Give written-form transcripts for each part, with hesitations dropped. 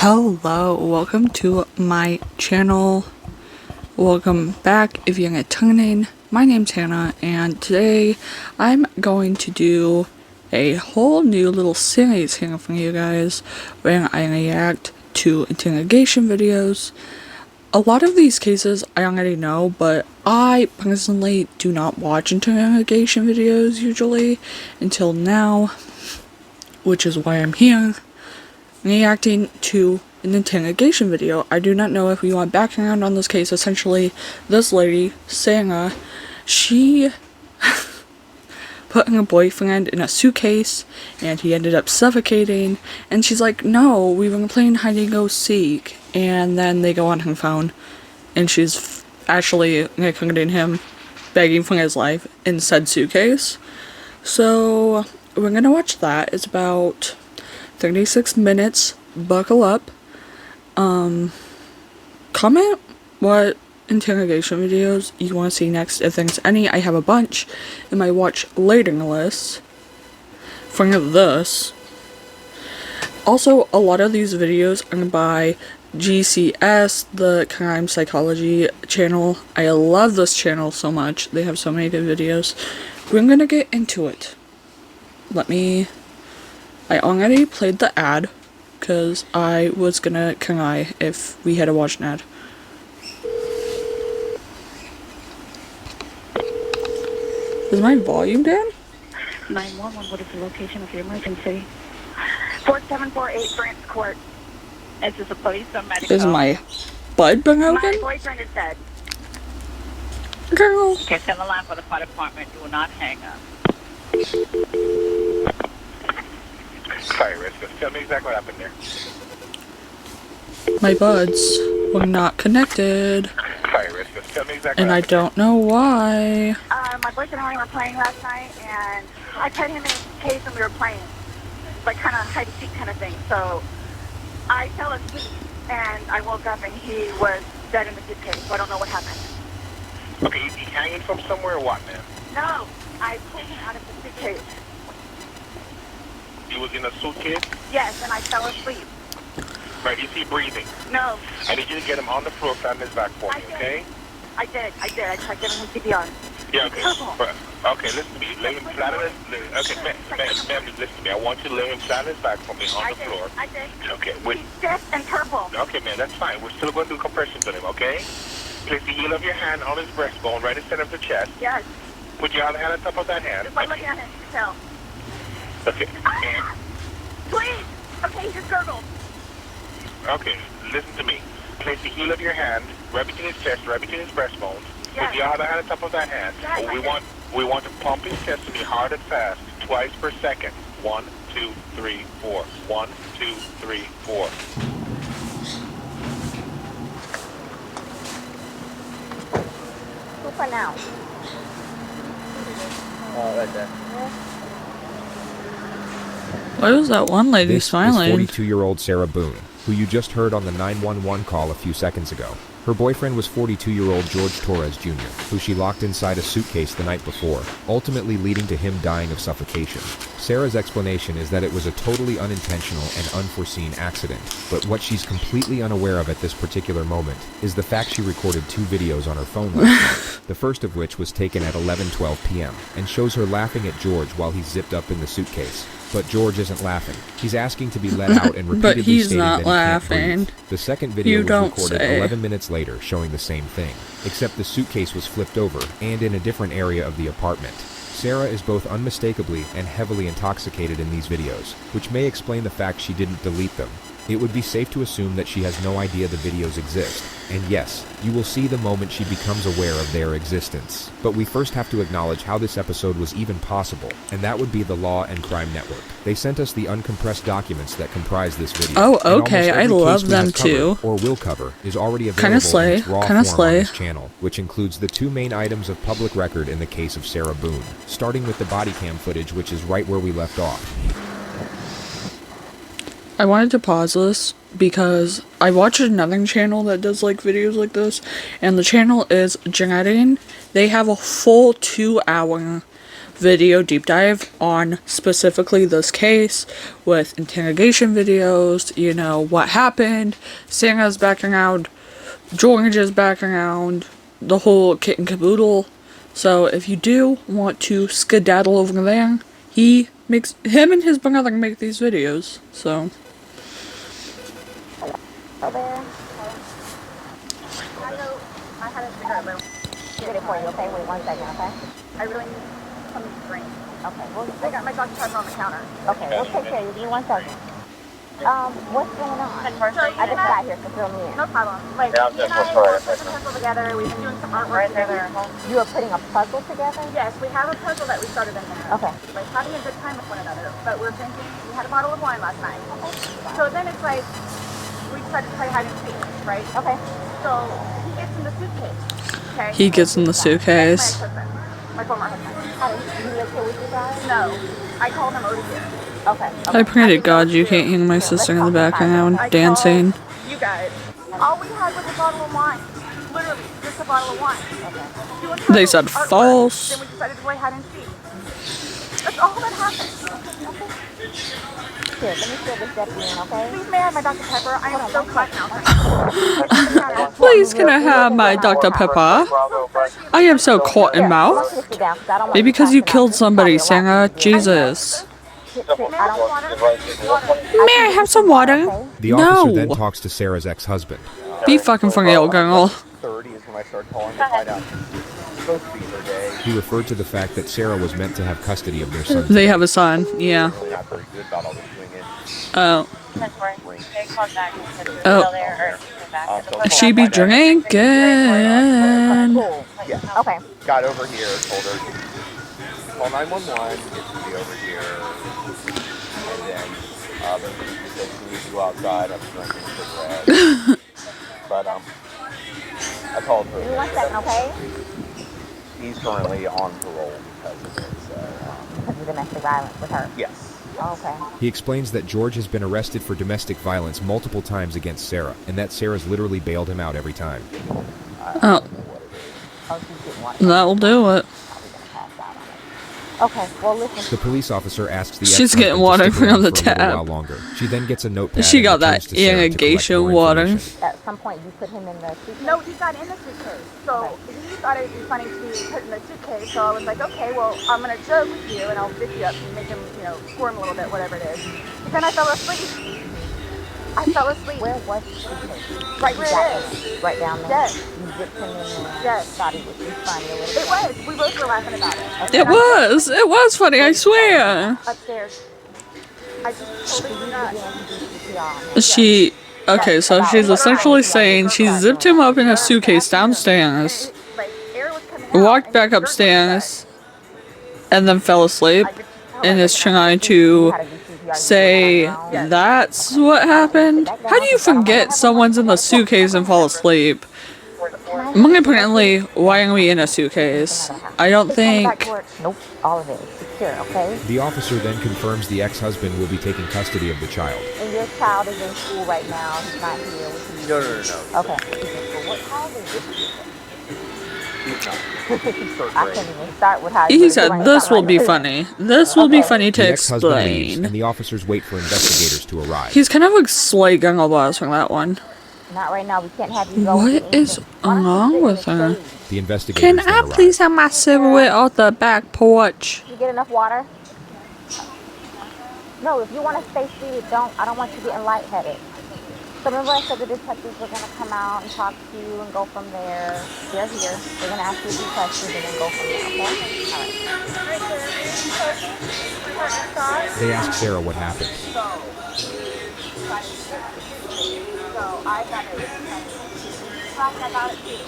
Hello, welcome to my channel. Welcome back if you're returning. My name's Hannah, and today I'm going to do a whole new little series here for you guys where I react to interrogation videos. A lot of these cases I already know, but I personally do not watch interrogation videos usually until now, which is why I'm here reacting to an interrogation video. I do not know if we want background on this case. Essentially, this lady, Sarah, she put her boyfriend in a suitcase and he ended up suffocating, and she's like, no, we were playing hide and go seek, and then they go on her phone and she's actually recording him begging for his life in said suitcase. So we're gonna watch that. It's about 36 minutes. Buckle up. Comment what interrogation videos you want to see next if there's any. I have a bunch in my watch later list for this. Also, a lot of these videos are by GCS, the Crime Psychology channel. I love this channel so much. They have so many good videos. We're gonna get into it. I already played the ad, because I was gonna cry if we had to watch an ad. Is my volume down? 911, what is the location of your emergency? 4748 Grants Court. Is this a police or medical? Is my bud been My open? boyfriend is dead. Girl. Okay, send the line for the fire department. Do not hang up. Sorry, Risk. Tell me exactly what happened there. My buds were not connected, Sorry, Risk. Tell me exactly and I don't know why. My boyfriend and I were playing last night, and I put him in his case and we were playing. Like kind of hide and seek kind of thing. So I fell asleep, and I woke up and he was dead in the suitcase. So I don't know what happened. Okay, is he hanging from somewhere or what, man? No, I pulled him out of the suitcase. He was in a suitcase? Yes, and I fell asleep. Right, is he breathing? No. I need you to get him on the floor, flat on his back for me, okay? I did. I tried giving him CPR. Yeah, okay. Purple. Okay, listen to me. Lay him flat on his... Okay, ma'am, listen to me. I want you to lay him flat on his back for me on the floor. I did. Okay, wait. He's stiff and purple. Okay, man, that's fine. We're still going to do compressions on him, okay? Place the heel of your hand on his breastbone, right in the center of the chest. Yes. Put your other hand on top of that hand. Just like looking at his tail. Okay. Ah! Please! Okay, he just gurgled. Okay, listen to me. Place the heel of your hand right between his chest, right between his breastbone. Yes. With your other hand on top of that hand. Yes, we want to pump his chest to be hard and fast, twice per second. 1, 2, 3, 4. 1, 2, 3, 4. Who for now? Right there. Why was that one lady This smiling? is 42-year-old Sarah Boone, who you just heard on the 911 call a few seconds ago. Her boyfriend was 42-year-old George Torres Jr., who she locked inside a suitcase the night before, ultimately leading to him dying of suffocation. Sarah's explanation is that it was a totally unintentional and unforeseen accident, but what she's completely unaware of at this particular moment is the fact she recorded 2 videos on her phone last night, the first of which was taken at 11:12 p.m. and shows her laughing at George while he's zipped up in the suitcase. But George isn't laughing. He's asking to be let out and repeatedly But he's stating not that he can't laughing. breathe. The second video You was don't recorded say. 11 minutes later, showing the same thing, except the suitcase was flipped over and in a different area of the apartment. Sarah is both unmistakably and heavily intoxicated in these videos, which may explain the fact she didn't delete them. It would be safe to assume that she has no idea the videos exist, and yes, you will see the moment she becomes aware of their existence. But we first have to acknowledge how this episode was even possible, and that would be the Law and Crime Network. They sent us the uncompressed documents that comprise this video. Oh, and okay, almost I every love case we them have covered, too. or will cover, is already available Kinda slay, in its raw kinda form slay. on this channel, which includes the 2 main items of public record in the case of Sarah Boone, starting with the body cam footage, which is right where we left off. I wanted to pause this because I watched another channel that does like videos like this, and the channel is Genetic. They have a full 2-hour video deep dive on specifically this case with interrogation videos, you know, what happened, Santa's background, George's background, the whole kit and caboodle. So if you do want to skedaddle over there, him and his brother make these videos, so. Over there. I had a cigarette, but get it for you, okay? Wait 1 second, okay? I really need some drink. Okay, well, I got my Dr. Pepper on the counter. Okay, we'll take care of you. Give me 1 second. What's going on? So I just got here, so fill me in. No problem. Like, you and I were putting a puzzle together. We've been doing some artwork together. You are putting a puzzle together? Yes, we have a puzzle that we started in here. Okay. Like, having a good time with one another. But we're drinking, we had a bottle of wine last night. Okay. So then it's like, we decided to play hide and seek, right? Okay. So he gets in the suitcase. Okay. He gets in the suitcase. That's my ex-husband. My former husband. How did he live here with you guys? No. I called him over here. Okay. I pray to God you can't hear my sister in the background dancing. You guys. All we had was a bottle of wine. Literally, just a bottle of wine. Okay. They said false. Then we decided to play hide and seek. That's all that happened. Here, let me fill this deputy in, okay? Please, may I have my Dr. Pepper? I am so caught now. Please can I have my Dr. Pepper? I am so caught in mouth. Maybe because you killed somebody, Sarah. Jesus. May I have some water? The officer then talks to Sarah's ex-husband. Be fucking for real, girl. 30 is when I start calling to find out. It's supposed to be their day. He referred to the fact that Sarah was meant to have custody of their son. They have a son, yeah. Really not very good about all this swinging. Oh. So She be drinking. yeah. Okay. Got over here, told her, call 911, get to be over here. And then, the police said she needs to go outside, I'm drinking a cigarette. But, I called her. Give me 1 second, okay? He's currently on parole because of this. Because of domestic violence with her. Yes. Okay. He explains that George has been arrested for domestic violence multiple times against Sarah, and that Sarah's literally bailed him out every time. Oh. That'll do it. Okay, well listen. The police officer asks the She's getting water to stick from the around for a little tap. while longer. She then gets a notepad. She and got returns that to Sarah to collect irrigation more water. information. At some point you put him in the suitcase? No, he got in the suitcase. So he thought it would be funny to be put in the suitcase. So I was like, okay, well, I'm going to joke with you and I'll pick you up and make him, you know, squirm a little bit, whatever it is. But then I fell asleep. Where was the suitcase? Right where it is. Right down there? Yes. You dipped him in there? Yes. Thought he would be funny a little bit. It was. We both were laughing about it. Okay. It was funny, I swear. Upstairs. I just told him not. Okay, so she's essentially saying she zipped him up in a suitcase downstairs, walked back upstairs, and then fell asleep, and is trying to say that's what happened. How do you forget someone's in the suitcase and fall asleep? More importantly, why are we in a suitcase? I don't think. Nope, all of it is secure, okay? The officer then confirms the ex-husband will be taking custody of the child. And your child is in school right now. He's not here with you. No. Okay. What child is this? He's not. I can't even start with how He said this will be funny. This will be funny to The ex-husband leaves, explain. and the officers wait for investigators to arrive. He's kind of like slight gungle boss from that one. Not right now. We can't have you go. What is wrong with her? The investigators Can then I arrive. please have my cigarette off the back porch? You get enough water? No, if you want to stay seated, don't. I don't want you getting lightheaded. So remember I said the detectives were going to come out and talk to you and go from there. They're here. They're going to ask you a few questions and then go from there, okay? All right. They ask Sarah what happened. So I got it. I got it too.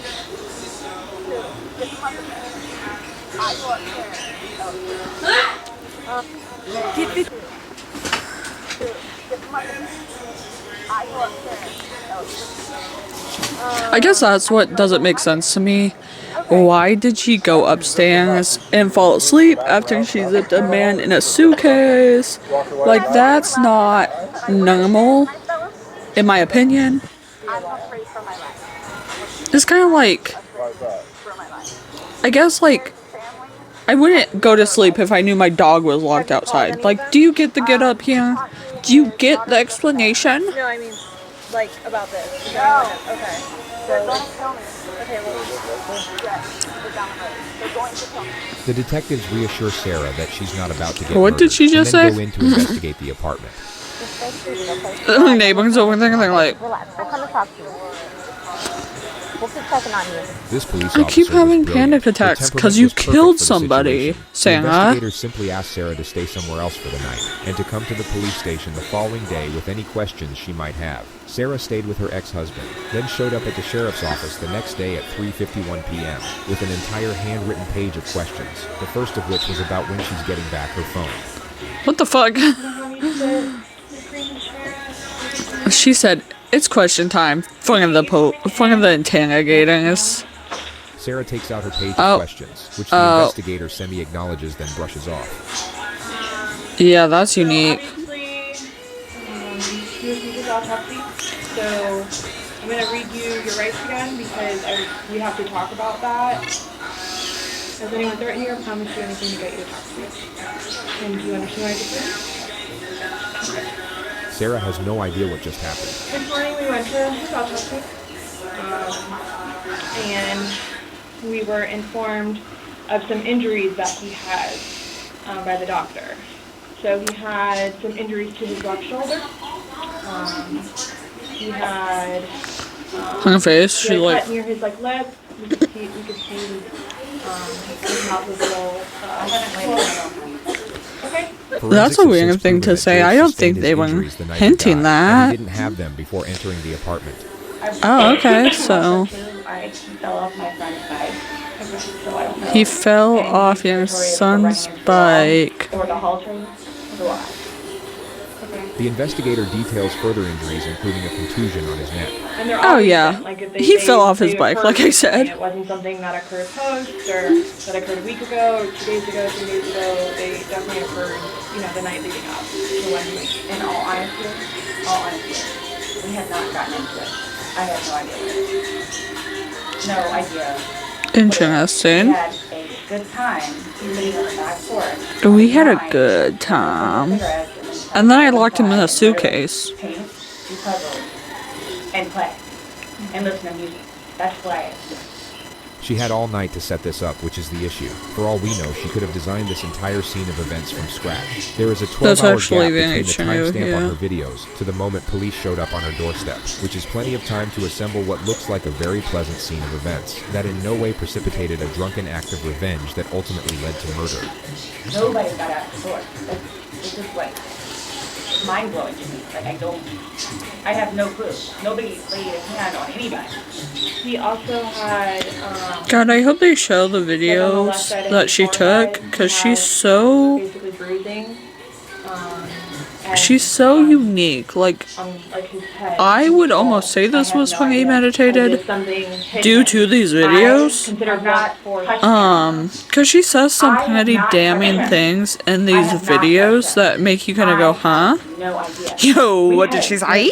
I guess that's what doesn't make sense to me. Why did she go upstairs and fall asleep after she zipped a man in a suitcase? Like, that's not normal, in my opinion. It's kind of like, I guess, like, I wouldn't go to sleep if I knew my dog was locked outside. Like, do you get the get up here? Do you get the explanation? No, I mean, like, about this. No. Okay. They're going to kill me. Okay, well, Yes, they're down the road. They're going to kill me. The detectives reassure Sarah that she's not about to get What did murdered, she just and then say? go in to investigate the apartment. The neighbors over there, they're like, relax. We'll come and talk to you. We'll keep checking on you. This police I keep officer was having brilliant. panic Her attacks temperament because you was perfect killed for the somebody, situation. The Sarah. investigators simply asked Sarah to stay somewhere else for the night and to come to the police station the following day with any questions she might have. Sarah stayed with her ex-husband, then showed up at the sheriff's office the next day at 3:51 p.m. with an entire handwritten page of questions, the first of which was about when she's getting back her phone. What the fuck? She said, it's question time. In front of the interrogators. Sarah takes out her page Oh. of questions, which the investigator semi-acknowledges then brushes off. Yeah, that's unique. Obviously, you refused autopsy, so I'm going to read you your rights again because we have to talk about that. Has anyone threatened you or promised you anything to get you to talk to you? And do you understand what I just said? Sarah has no idea what just happened. This morning we went to his autopsy, and we were informed of some injuries that he had by the doctor. So he had some injuries to his left shoulder. He had Her face, he she had like, cut near his lip. We could see his mouth was a little. Okay. that's a weird thing to say. I don't think they were hinting that. He didn't have them before entering the apartment. Oh, okay, so I fell off my friend's bike. So I don't know. he fell off your son's bike. Or the halter. Why? The investigator details further injuries, including a contusion on his neck. And they're Oh, all yeah. recent. Like, if He fell off his bike, occurred like I recently, said. It wasn't something that occurred post or that occurred a week ago or 2 days ago, 3 days ago. They definitely occurred, the night leading up to when we. In all honesty, we have not gotten into it. I have no idea. No idea. Interesting. We had a good time sitting on the back porch. We had a good time. And then I locked him in a suitcase. Paint, do puzzles, and play, and listen to music. That's play. She had all night to set this up, which is the issue. For all we know, she could have designed this entire scene of events from scratch. There is a 12-hour gap between the timestamp on her videos to the moment police showed up on her doorstep, which is plenty of time to assemble what looks like a very pleasant scene of events that in no way precipitated a drunken act of revenge that ultimately led to murder. Nobody got out the door. It's just like mind-blowing to me. Like, I have no clue. Nobody laid a hand on anybody. He also had. God, I hope they show the videos that she took, because she's so Basically bruising. She's so unique. Like, His head. I would almost say this was premeditated due to these videos. Considered not for. Because she says some pretty damning things in these videos that make you kind of go, huh? No idea. Yo, what did she say?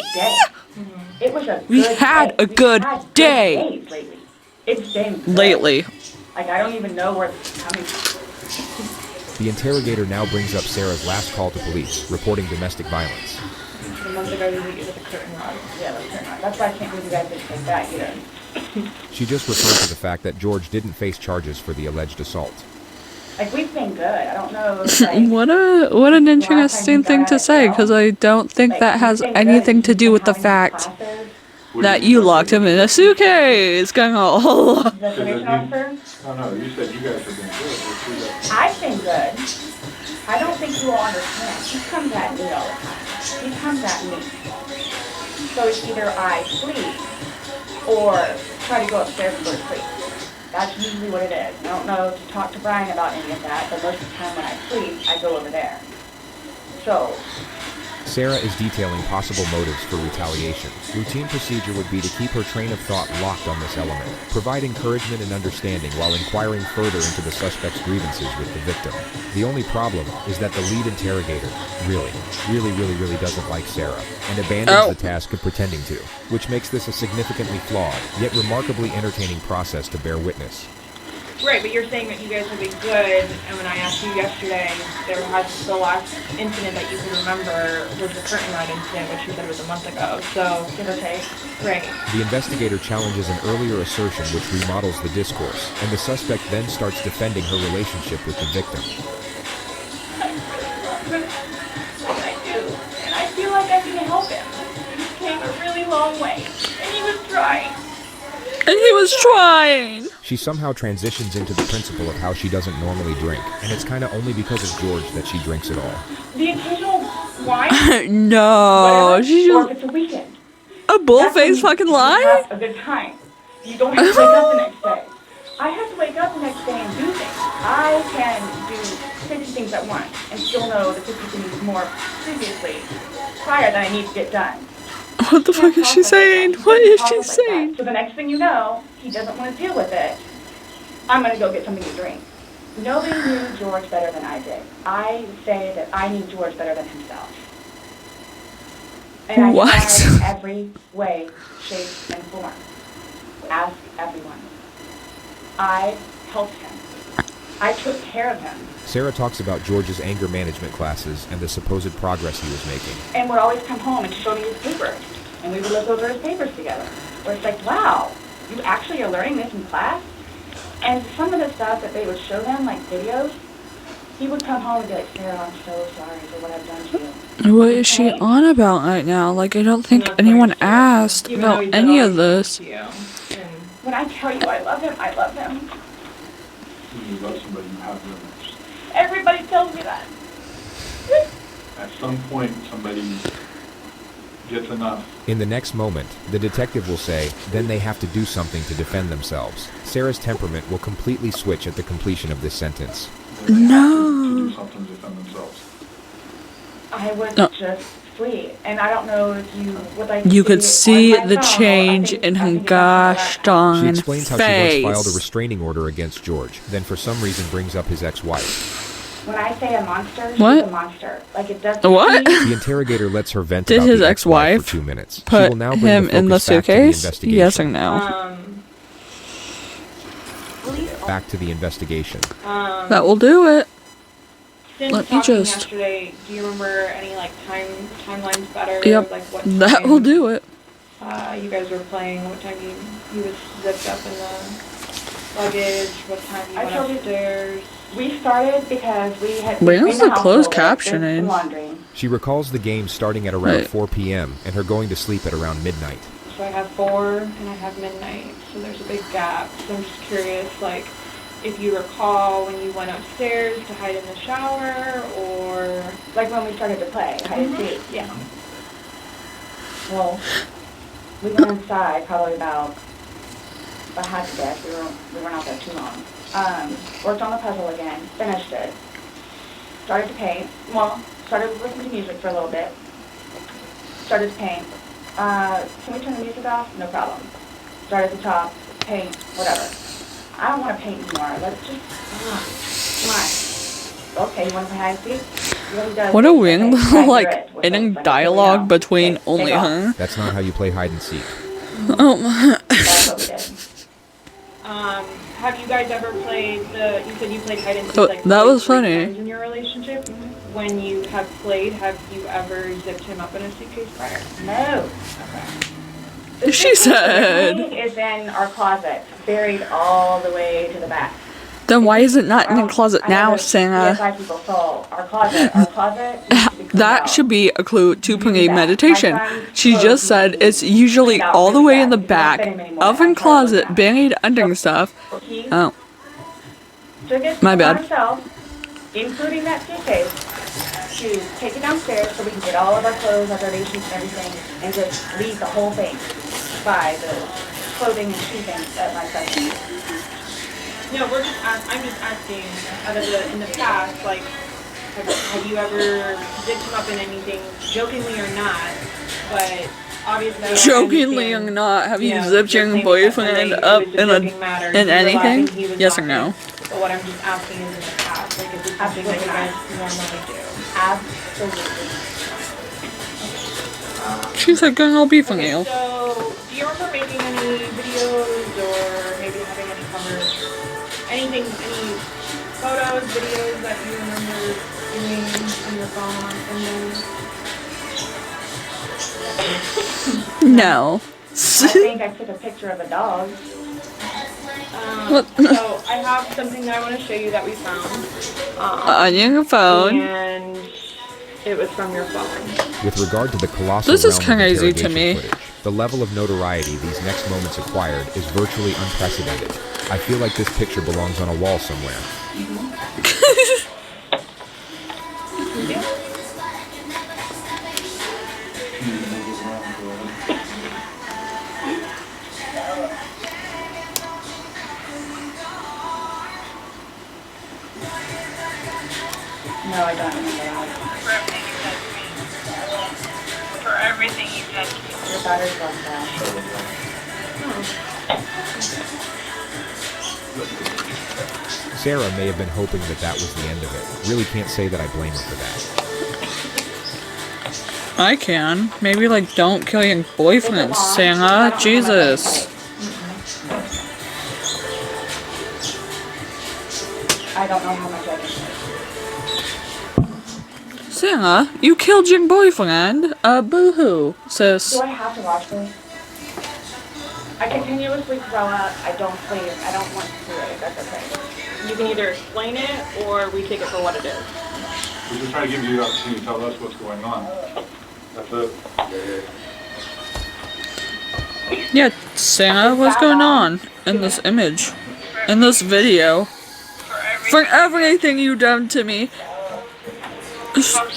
It was a We good had day. a good We've had day. days lately. It's been good. Lately. Like, I don't even know where this is coming from. The interrogator now brings up Sarah's last call to police, reporting domestic violence. A month ago, we beat you with a curtain rod. Yeah, that's fair enough. That's why I can't believe you guys didn't take that either. She just referred to the fact that George didn't face charges for the alleged assault. Like, we've been good. I don't know. Like, What an interesting thing to say, because I don't think that has anything to do with the fact that you locked him in a suitcase. Going all. Investigation officer? Oh no, you said you guys have been good. I've been good. I don't think you all understand. He comes at me all the time. He comes at me. So it's either I flee or try to go upstairs and go to sleep. That's usually what it is. I don't know to talk to Brian about any of that, but most of the time when I sleep, I go over there. So, Sarah is detailing possible motives for retaliation. Routine procedure would be to keep her train of thought locked on this element, provide encouragement and understanding while inquiring further into the suspect's grievances with the victim. The only problem is that the lead interrogator really doesn't like Sarah, and abandons the task of pretending to, which makes this a significantly flawed, yet remarkably entertaining process to bear witness. Right, but you're saying that you guys have been good, and when I asked you yesterday, the last incident that you can remember was the curtain rod incident, which you said was a month ago, so... Give or take. Right. The investigator challenges an earlier assertion which remodels the discourse, and the suspect then starts defending her relationship with the victim. I do, and I feel like I can help him. He came a really long way, and he was trying. And he was trying. She somehow transitions into the principle of how she doesn't normally drink, and it's kinda only because of George that she drinks at all. The occasional wine, No, whatever, she or if just it's a weekend. a bullface fucking You lie. have a good time. You don't have to wake up the next day. I have to wake up the next day and do things. I can do 50 things at once and still know the 50 things more prior that I need to get done. What the fuck is she saying? What is she saying? So the next thing you know, he doesn't want to deal with it. I'm going to go get something to drink. Nobody knew George better than I did. I say that I knew George better than himself. And I What? tried in every way, shape, and form. Ask everyone. I helped him. I took care of him. Sarah talks about George's anger management classes and the supposed progress he was making. And would always come home and show me his papers. And we would look over his papers together. Where it's like, wow, you actually are learning this in class? And some of the stuff that they would show them, like videos, he would come home and be like, Sarah, I'm so sorry for what I've done to you. What is she on about right now? Like, I don't think anyone asked Even though about he's any always of this. to you. And When I tell you I love him, I love him. When you love somebody, you have limits. Everybody tells me that. At some point, somebody gets enough. In the next moment, the detective will say, then they have to do something to defend themselves. Sarah's temperament will completely switch at the completion of this sentence. They have No. to do something to defend themselves. I was No. just sweet. And I don't know if you would like You to could see on my the phone. change I think- in I her think it's on gosh my darn She explains how she once filed a face. restraining order against George, then for some reason brings up his ex-wife. When I say a monster, she's What? a monster. Like it doesn't. What? The interrogator lets her vent Did about his the ex-wife ex-wife for 2 minutes. She Put will now bring him the in the focus back to the suitcase? investigation. Yes or no? Back to the investigation. That will do it. Since Let me talking just- yesterday, do you remember any like timelines better? Yep. Like what That time, will do it. You guys were playing. What time you was zipped up in the luggage? What time you I went told you- upstairs? We started because we had. Where's cleaned the house closed a little bit, did captioning? some laundry. She recalls the game starting at around Right. 4 p.m. and her going to sleep at around midnight. So I have 4 and I have midnight. So there's a big gap. So I'm just curious, like, if you recall when you went upstairs to hide in the shower, or Like when we started to play hide and seek. yeah. Well, we went inside probably about I had to guess. We weren't out there too long. Worked on the puzzle again, finished it. Started to paint. Well, started listening to music for a little bit. Started to paint. Can we turn the music off? No problem. Start at the top, paint, whatever. I don't want to paint anymore. Let's just, come on. Okay, you want to play hide and seek? Really does. What a weird Okay, little, I hear like, it. What's inner up? Like, dialogue here we go. between Okay, only take off. her. That's not how you play hide and seek. That's what we did. Have you guys ever played you said you played hide and seek, Oh, like, that was 3 funny. times in your relationship? When you have played, have you ever zipped him up in a suitcase prior? No. Okay. The She suitcase that said. we're playing is in our closet, buried all the way to the back. Then why is it not in the closet I know now, there's Santa? CSI people, so our closet needs to be cleaned That out. should be a clue to You do Pungi that. meditation. My son's She clothes just need said to be it's usually cleaned out all the really way in the fast. You don't back fit him anymore. oven I'm closet, sorry. buried under stuff. He Oh, took it My bad. upon himself, including that suitcase, to take it downstairs so we can get all of our clothes, our donations and everything, and just leave the whole thing by the clothing and shoe things that my son used. No, I'm just asking, in the past, like, have you ever zipped him up in anything, jokingly or not, but obviously I jokingly or understand, not, have you know, zipped you're your claiming that boyfriend somebody- up it was a in joking matter, in you were laughing, anything? he was Yes or laughing. no? But what I'm just asking is in the past, like, is this something that you guys normally do? Absolutely. She said, "Girl, I'll be for Okay, you." so do you remember making any videos or maybe having any anything No. I think I took a picture of a dog. What? So I have something that I want to show you that we found. On your phone. And it was from your phone. With regard to the colossal This is realm of crazy to interrogation me. footage, the level of notoriety these next moments acquired is virtually unprecedented. I feel like this picture belongs on a wall somewhere. No, I don't remember that. For everything you said to me. Your daughter's left that. Sarah may have been hoping that that was the end of it. Really can't say that I blame her for that. I can. Maybe, like, don't kill your boyfriend, Santa. Jesus. I don't know how much I can say. Santa, you killed your boyfriend. Boo-hoo, sis. Do I have to watch this? I continuously throw up. I don't sleep. I don't want to do it. That's okay. You can either explain it or we take it for what it is. We're just trying to give you the opportunity to tell us what's going on. That's it. Yeah, Santa, what's going on in this image? In this video? For everything you done to me.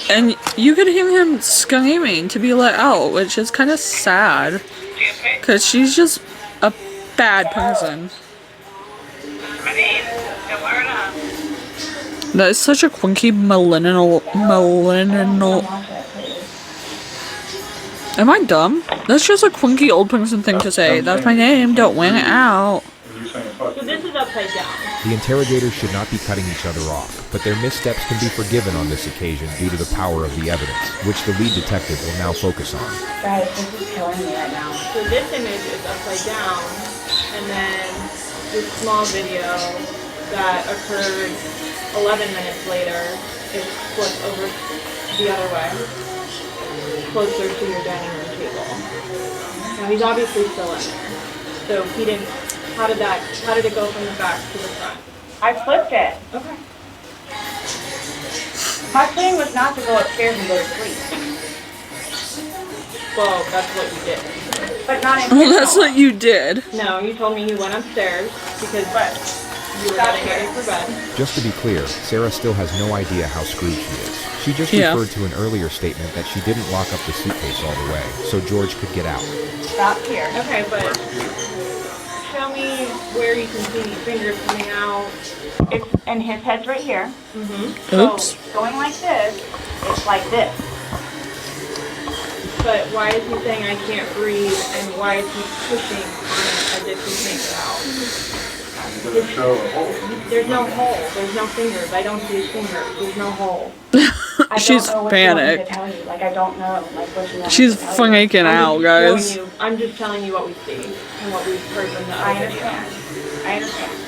And you could hear him screaming to be let out, which is kind of sad. Because she's just a bad person. That is such a quinky millennial. Am I dumb? That's just a quinky old person thing to say. That's my name, don't win it out. So this is upside down. The interrogators should not be cutting each other off, but their missteps can be forgiven on this occasion due to the power of the evidence, which the lead detective will now focus on. Guys, this is killing me right now. So this image is upside down, and then this small video that occurred 11 minutes later is flipped over the other way, closer to your dining room table. Now he's obviously still in there, so he didn't. How did it go from the back to the front? I flipped it. Okay. My plan was not to go upstairs and go to sleep. Well, that's what you did. But not Well, intentional. that's what you did. No, you told me you went upstairs because you were getting ready for bed. Just to be clear, Sarah still has no idea how screwed she is. She just referred to an earlier statement that she didn't lock up the suitcase all the way, so George could get out. Stop here. Okay, but show me where you can see fingers coming out. And his head's right here. Mm-hmm. Oops. So going like this, it's like this. But why is he saying I can't breathe, and why is he pushing on it as if he can't get out? It doesn't show a hole. There's no hole. There's no fingers. I don't see his fingers. There's no hole. I She's don't know what you want me to panicked. tell you. Like, I don't know. Like, what you want She's me to tell you. freaking out, guys. I'm just telling you what we see and what we've heard from the I other video. understand. I understand.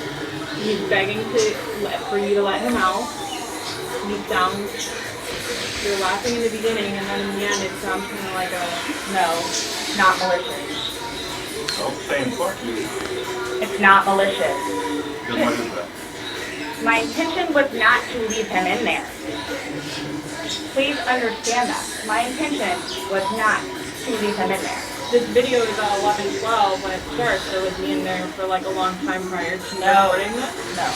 He's begging for you to let him out. You're laughing in the beginning, and then in the end, it sounds kind of like a No, not malicious. Oh, saying fuck you. It's not malicious. Then what is that? My intention was not to leave him in there. Please understand that. My intention was not to leave him in there. This video is at 11:12 when it starts, so was he in there for like a long time prior to No. recording this? No.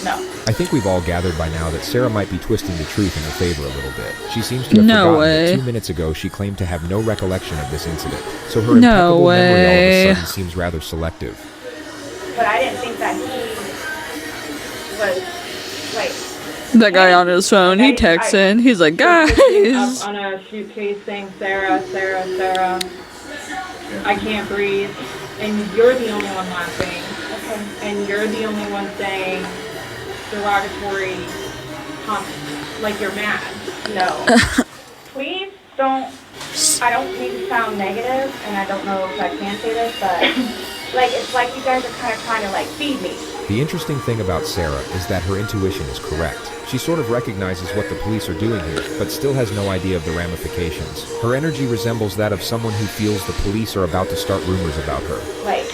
No. I think we've all gathered by now that Sarah might be twisting the truth in her favor a little bit. She seems to have No forgotten way. that 2 minutes ago she claimed to have no recollection of this incident, so her No impeccable memory all of way. a sudden seems rather selective. But I didn't think that he was, like, That guy on his phone, he texts in. He's like, Up guys. on a suitcase saying, Sarah, Sarah, Sarah, I can't breathe, and you're the only one laughing, and you're the only one saying derogatory comments, like you're mad. no. Please don't, I don't mean to sound negative, and I don't know if I can say this, but, like, it's like you guys are kind of trying to, like, feed me. The interesting thing about Sarah is that her intuition is correct. She sort of recognizes what the police are doing here, but still has no idea of the ramifications. Her energy resembles that of someone who feels the police are about to start rumors about her.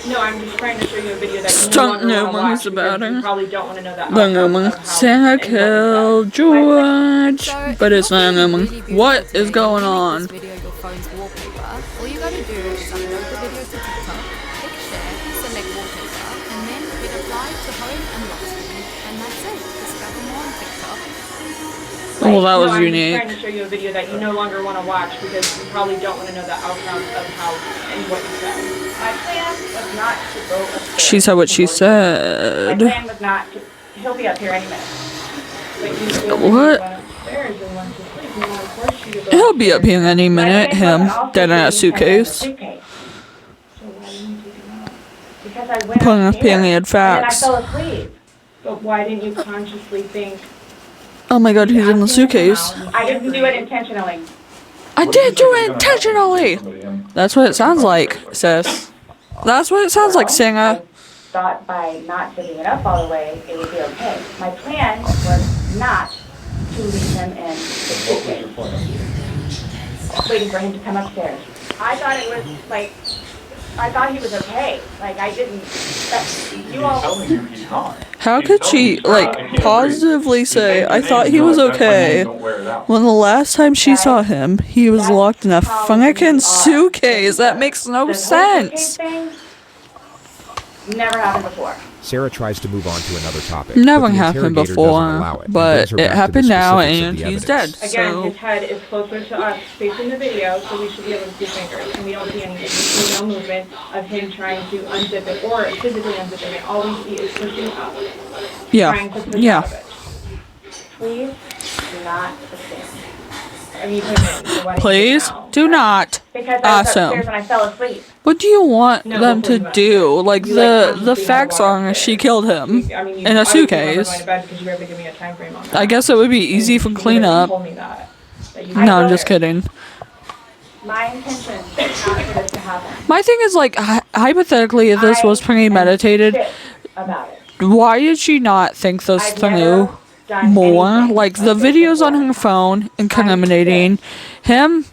No, I'm just trying to show you a video that you Start no longer rumors watch about because you her. probably don't want to know the The outcome rumor. of how Sarah and what killed George. But it's not a rumor. What is going on? Video your phone's wallpaper. All you gotta do is upload the video to TikTok, click share, select wallpaper, and then hit apply to home and lock screen. And that's it. Discover more on TikTok. Well, that was I'm unique. just trying to show you a video that you no longer want to watch because you probably don't want to know the outcome of how and what you said. My plan was not to go upstairs. She said what she My said. plan was not to. He'll be up here any minute. But you still What? went upstairs and went to sleep. And I forced you to go He'll be up here any My minute. plan Him. was also Dead in a to suitcase. So why didn't you take him out? Because I went Pulling up upstairs, period and then I facts. fell asleep. But why didn't you consciously think? Oh my god, he's in the suitcase. I didn't do it intentionally. I did do it intentionally. That's what it sounds like, sis. That's what it sounds like, singer. Thought by not giving it up all the way, it would be okay. My plan was not to leave him in the suitcase, waiting for him to come upstairs. I thought it was like, I thought he was okay. Like I didn't. You all. Telling you he's not. How could she, like, positively say, I thought he was okay, when the last time she saw him, he was locked in a fucking suitcase? That makes no The whole suitcase sense. thing never happened before. Sarah tries to move on to another topic. Never but the happened interrogator doesn't allow before, it and but brings her it back to the happened now, specifics of and the he's evidence. dead. Again, So his head is closer to us facing the video, so we should be able to see fingers. And we don't see any no movement of him trying to unzip it or physically unzipping it. All we see is pushing up, yeah, trying to push out yeah. of it. Please do not assume. I mean, put him in. So why didn't you Please get out? do not Because I was assume. upstairs and I fell asleep. What do you want No, them before to you went do? Like You, the consciously facts had to walk are she upstairs. killed him I mean, you in a obviously remember suitcase. going to bed because you were able to give me a time frame on that. I guess it would be easy for And you cleanup. told me that you No, I'm just kidding. My intention is not for this to happen. My thing is like hypothetically, if this was I am premeditated, sick about it. why did she not think this I've through never done more? anything Like the like this videos on before. her phone I'm incriminating him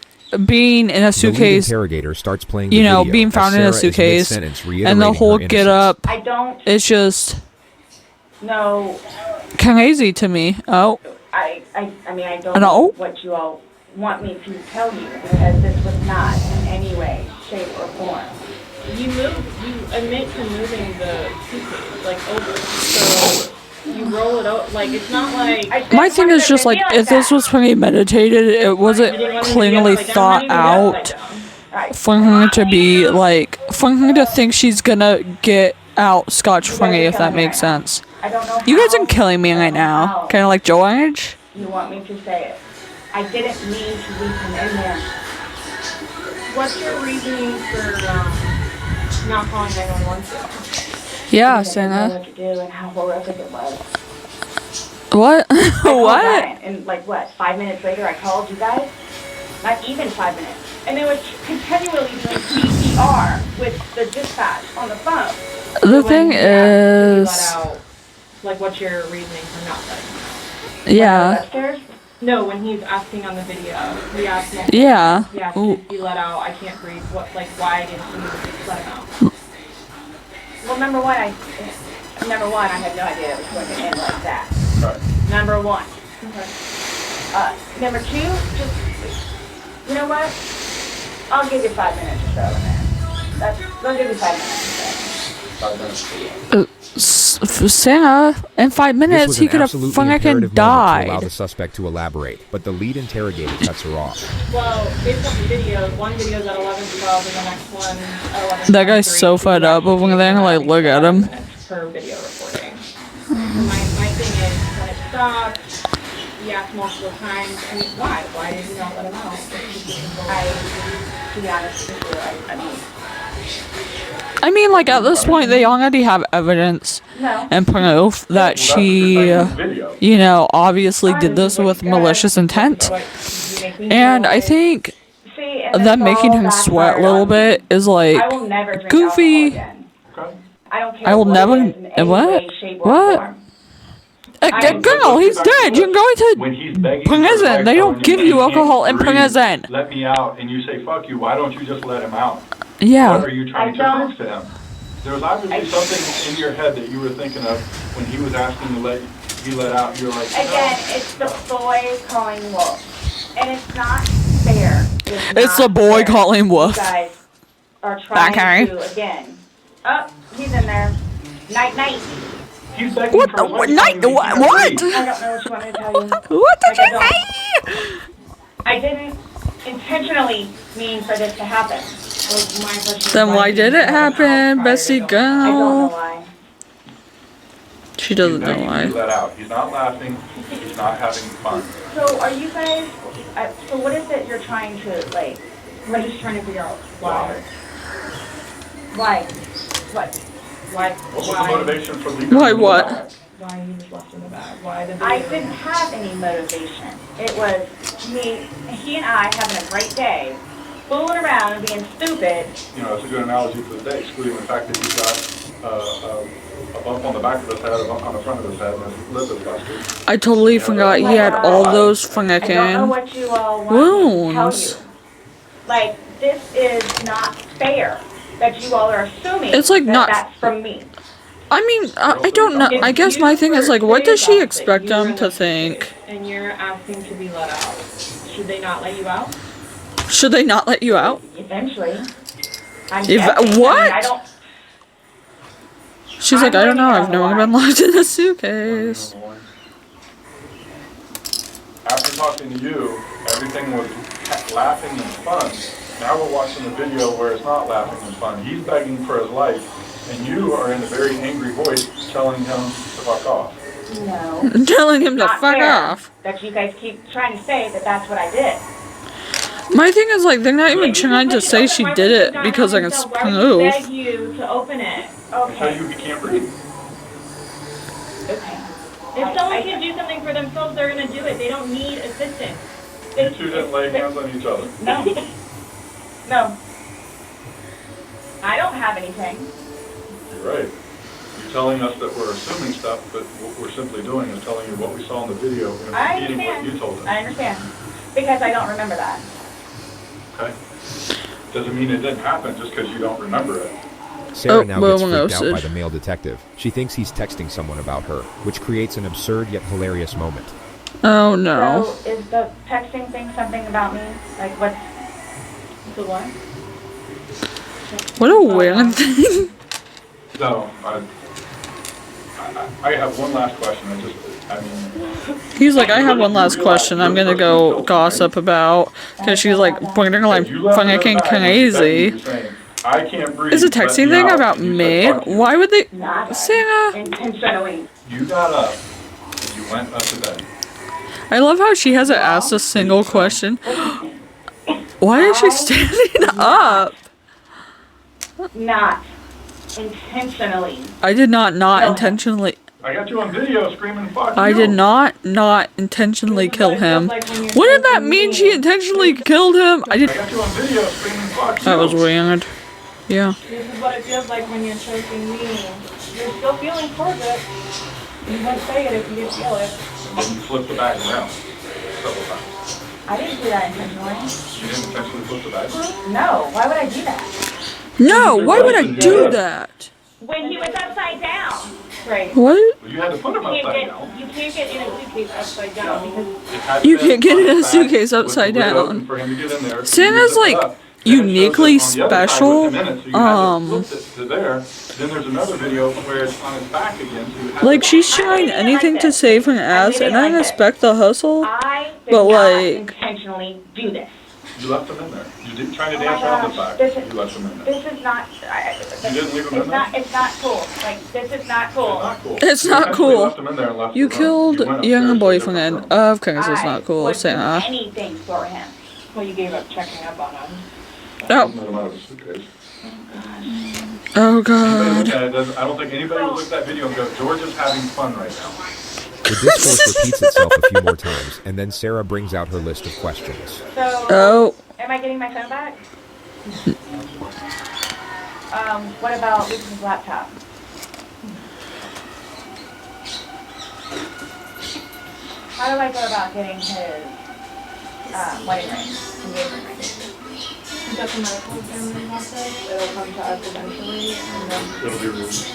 being in a The lead suitcase, interrogator starts playing you the know, video being as found in a Sarah is suitcase, mid-sentence and the reiterating whole her get innocence. up. I don't It's just know. crazy to me. Oh, I mean, I don't No. know what you all want me to tell you because this was not in any way, shape, or form. You admit to moving the suitcase, like, over. So you roll it out, like, it's not like... my thing is just like if this was premeditated, it wasn't clearly thought out Right. for her to be like, for her to think she's gonna get out scotch-free, if that makes sense. I don't know You guys how- are killing me right now. how Kind of like George. You want me to say it. I didn't mean to leave him in there. What's your reasoning for not calling 911 still? Yeah, Because I didn't know Santa. what to do and how horrific it was. What? I called What? Ryan, and like what, 5 minutes later I called you guys? Not even 5 minutes. And they were continually doing CPR with the dispatch on the phone. The When thing he asked if you is, let out, like, what's your reasoning for not letting him out? yeah, Upstairs? No, when he's asking on the video, he asked me. yeah. He asked Ooh. if he let out, I can't breathe. What, like, why didn't you let him out? Well, number one, I had no idea it was going to end like that. Right. Number one. Okay. Number two, just, you know what? I'll give you 5 minutes or so in there. I'll give you 5 minutes or so. 5 minutes. Santa, in 5 This minutes was he an could have absolutely fucking imperative moment to allow died. the suspect to elaborate, but the lead interrogator cuts her off. Well, based on the videos, one video's at 11:12 and the next one at 11:23. That guy's so fed up over there, like, look at him. Per video recording. So my thing is, when it stopped, he asked multiple times, I mean, why? Why did you not let him out? To be honest with you, I mean, like, at this point, they already have evidence no. and proof that she, you know, obviously did this with malicious intent. And I think See, and them this making all him sweat a backfired little on me. bit is like I will never drink goofy. alcohol again. Okay. I don't care I will what never. it is in any What? way, shape, or What? form. Girl, he's dead. You're going When to he's begging for his prison. life, They don't telling give he you can't alcohol in breathe, prison. let me out, and you say, fuck you, why don't you just let him out? What Yeah. are you trying to prove to him? There was obviously something in your head that you were thinking of when he was asking to be let out. You're like, Again, it's the boy calling wolf. And it's not fair. It's the boy calling wolf. You guys are trying to, again. Oh, he's in there. Night, night. he's begging What? for his life, Night? telling me he can't What? breathe. I don't know what you want me to tell you. What did Like, you say? I didn't intentionally mean for this to happen. Well, my question is, Then why did it happen, Bessie I don't know girl? why. She doesn't He's know begging to be why. let out. He's not laughing. He's not having fun. So are you guys, so what is it you're trying to, like, We're just trying to figure out why. why? What? Why? What was the motivation for leaving Why him in the what? bag? Why he was left in the bag? Why the video? I didn't have any motivation. It was he and I having a great day, fooling around and being stupid. You know, it's a good analogy for the day, excluding the fact that he's got a bump on the back of his head, a bump on the front of his head, and his lip is busted. I totally forgot he had all those I don't know freaking what you all want me to tell wounds. you. Like, this is not fair that you all are assuming It's like that not- that's from me. I mean, I don't know. I guess my thing is like, what does she expect them to think? And you're asking to be let out. Should they not let you out? Should they not let you out? Eventually. I'm If- guessing. what? I mean, I don't, She's like, I don't know. I've never been locked in a suitcase. After talking to you, everything was laughing and fun. Now we're watching a video where it's not laughing and fun. He's begging for his life, and you are in a very angry voice telling him to fuck off. no. I'm telling him to Not fuck fair off. That you guys keep trying to say that that's what I did. My thing is like, they're not even trying to say she did it because I can Why would he beg spoof. you to open it? I tell Okay. you, he can't breathe. Okay. If someone can do something for themselves, they're gonna do it. They don't need assistance. You two didn't lay hands on each other. No. No. I don't have anything. You're right. You're telling us that we're assuming stuff, but what we're simply doing is telling you what we saw in the video and I repeating what understand. you told us. I understand. Because I don't remember that. Okay? Doesn't mean it didn't happen just because you don't remember it. Sarah Oh, now well, gets freaked out noted. by the male detective. She thinks he's texting someone about her, which creates an absurd yet hilarious moment. Oh no. So is the texting thing something about me? Like what's The what? What a weird thing. So, I have one last question. I mean, He's like, I have one last question I'm gonna go gossip about. Because she's like, pointing like you left him in the fucking bag and she's begging crazy. you saying, I can't breathe. Is a let texting me thing out. about And you me? said, "Fuck you." Why would they? not Sarah. intentionally? You got up and you went up to bed. I love how she hasn't asked a single question. Why is she standing up? Not intentionally. I did not No. intentionally. I got you on video screaming, fuck I you. did not intentionally kill him. Wouldn't that mean she intentionally killed him? I I did. got you on video screaming, fuck That you. was weird. Yeah. This is what it feels like when you're choking me. You're still feeling towards it. You wouldn't say it if you didn't feel it. Then you flipped the bag around several times. I didn't do that intentionally. You didn't intentionally flip the bag around? No. Why would I do that? No, why would I do that? When he was upside down. Right. What? Well, you had to put him upside down. You can't get in a suitcase upside down because It had to You be can't get in a front back suitcase with the upside lid down. open for him to get in there. Santa's, You zip it like, up. Then it shows uniquely it on the other side special. with the minutes, so you had to flip it to there. Then there's another video where it's on its back again. So you had Like, to she's trying anything to save her ass, and I respect the hustle. I did But, not like- intentionally do this. You left him in there. You didn't try to Oh my dance around the gosh, fact. this is- You left him in there. This is not. You didn't leave him in It's there? not. It's not cool. Like this is not cool. It's not cool. It's You not intentionally cool. left him in there and left You the room. killed You went your upstairs to a boyfriend. different room. Of course, it's not cool, I would do Santa. anything for him. well, you gave up checking up on him. Oh. Let him out of his suitcase. Oh Anybody god. look at it, I don't think anybody would look at that video and go, George is having fun right now. The discourse repeats itself a few more times, and then Sarah brings out her list of questions. So. Oh. Am I getting my phone back? What about Lucas's laptop? How do I go about getting his wedding ring, engagement ring? That's a medical examining process. It'll come to us eventually, and then It'll be released.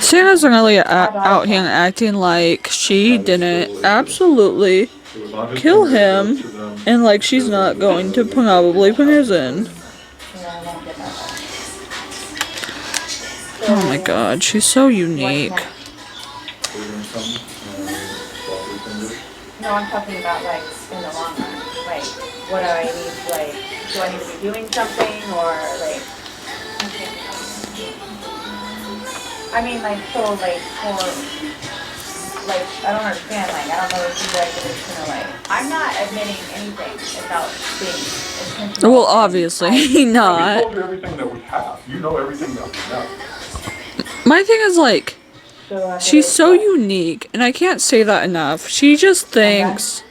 Sarah's really out here acting like she didn't absolutely kill him, and like she's not going to probably prison. Oh my god, she's so unique. No, I'm talking about like in the long run. Like, what do I need? Like, do I need to be doing something or like? I mean, like, so like for like I don't understand. Like, I don't know if you guys are just gonna like. I'm not admitting anything about being intentional. Well, obviously not. We told you everything that we have. You know everything that we know. My thing is like, she's so unique, and I can't say that enough. She just thinks.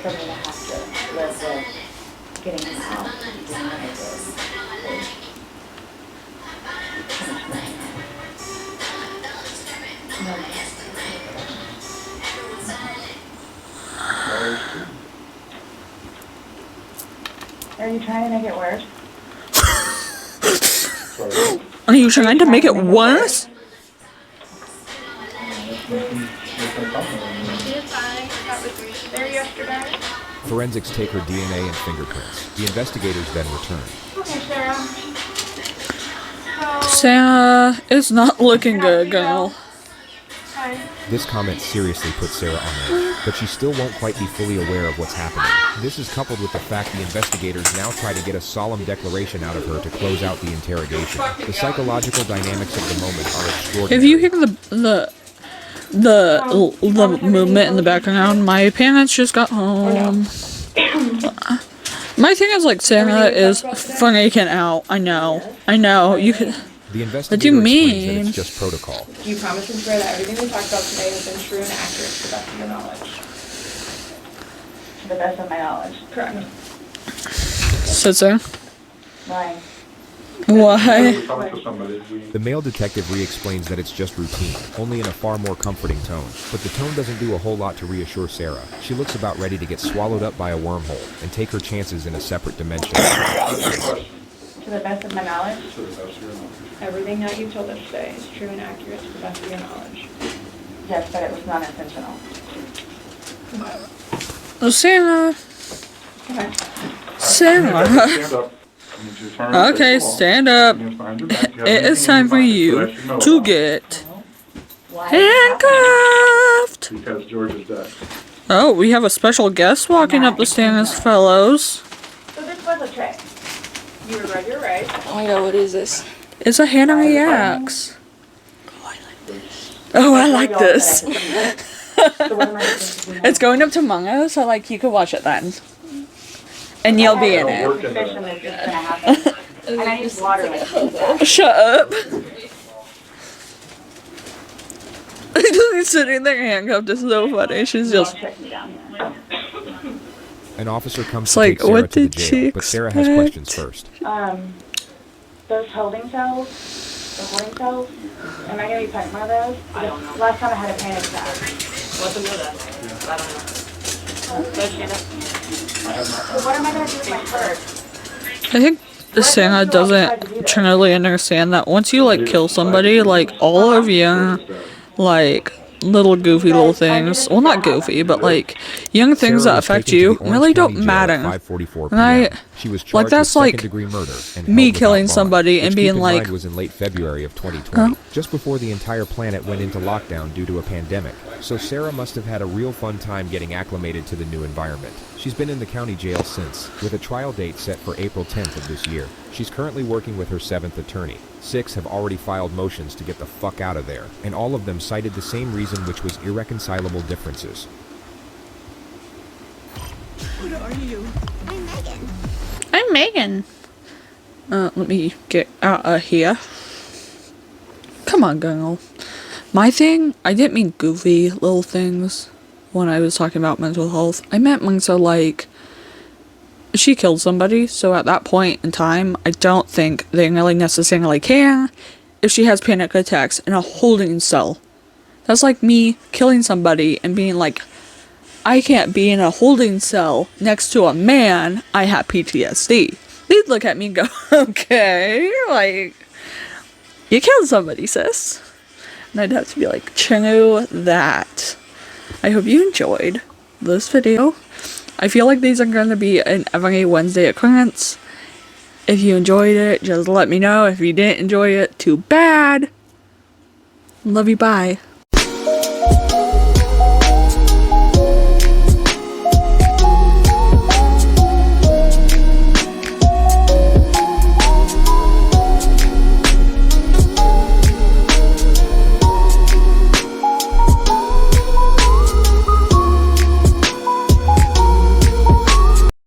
For me to have to live with getting him out and doing what I did. Are you trying to make it worse? Are you trying to make it worse? There yesterday. Forensics take her DNA and fingerprints. The investigators then return. Okay, Sarah. Sarah is not looking good, girl. Hi. This comment seriously puts Sarah on edge, but she still won't quite be fully aware of what's happening. This is coupled with the fact the investigators now try to get a solemn declaration out of her to close out the interrogation. The psychological dynamics of the moment are extraordinary. If you hear the movement in the background, my parents just got home. My thing is like Sarah is freaking out. I know. You could. The What do you investigator explains that mean? it's just protocol. Do you promise and swear that everything we talked about today has been true and accurate to the best of your knowledge? To the best of my knowledge. Correct. Sister. Why? Why? The male detective re-explains that it's just routine, only in a far more comforting tone. But the tone doesn't do a whole lot to reassure Sarah. She looks about ready to get swallowed up by a wormhole and take her chances in a separate dimension. To the best of my knowledge? To the best of your knowledge. Everything that you told us today is true and accurate to the best of your knowledge. Yes, but it was not intentional. Sarah. Okay. Sarah. Okay, stand up. It is time for you to get handcuffed. Because George is dead. Oh, we have a special guest walking up the stairs, fellows. So this was a trick. You were right, you're right. Oh my god, what is this? It's a Hannah Reacts. Oh, I like this. It's going up tomorrow, so like you could watch it then. And you'll be in it. And I use water like Shut up. She's sitting there handcuffed. It's so funny. She's just. An officer comes It's to like, take Sarah what to the did she jail, but Sarah has expect? questions first. Those holding cells, the holding cells, am I going to be putting one of those? I don't know. Last time I had a panic attack. Wasn't with us. I don't know. So what am I going to do with my purse? I think Sarah doesn't truly understand that once you like kill somebody, like all of your like little goofy little things, well not goofy, but like young things Sarah that was affect taken to you the Orange really don't County Jail at matter. 5:44 And p.m. She was charged like that's with like second-degree murder and me held killing without bond, somebody which, and keep being in like, mind, was in late February of 2020, just before the entire planet went into lockdown due to a pandemic. So Sarah must have had a real fun time getting acclimated to the new environment. She's been in the county jail since, with a trial date set for April 10th of this year. She's currently working with her 7th attorney. 6 have already filed motions to get the fuck out of there, and all of them cited the same reason, which was irreconcilable differences. What are you? I'm Megan. I'm Megan. Let me get out of here. Come on, girl. My thing, I didn't mean goofy little things when I was talking about mental health. I meant more so like she killed somebody, so at that point in time, I don't think they really necessarily care if she has panic attacks in a holding cell. That's like me killing somebody and being like, I can't be in a holding cell next to a man, I have PTSD. They'd look at me and go, okay, like, you killed somebody, sis. And I'd have to be like, true that. I hope you enjoyed this video. I feel like these are going to be an every Wednesday occurrence. If you enjoyed it, just let me know. If you didn't enjoy it, too bad. Love you, bye.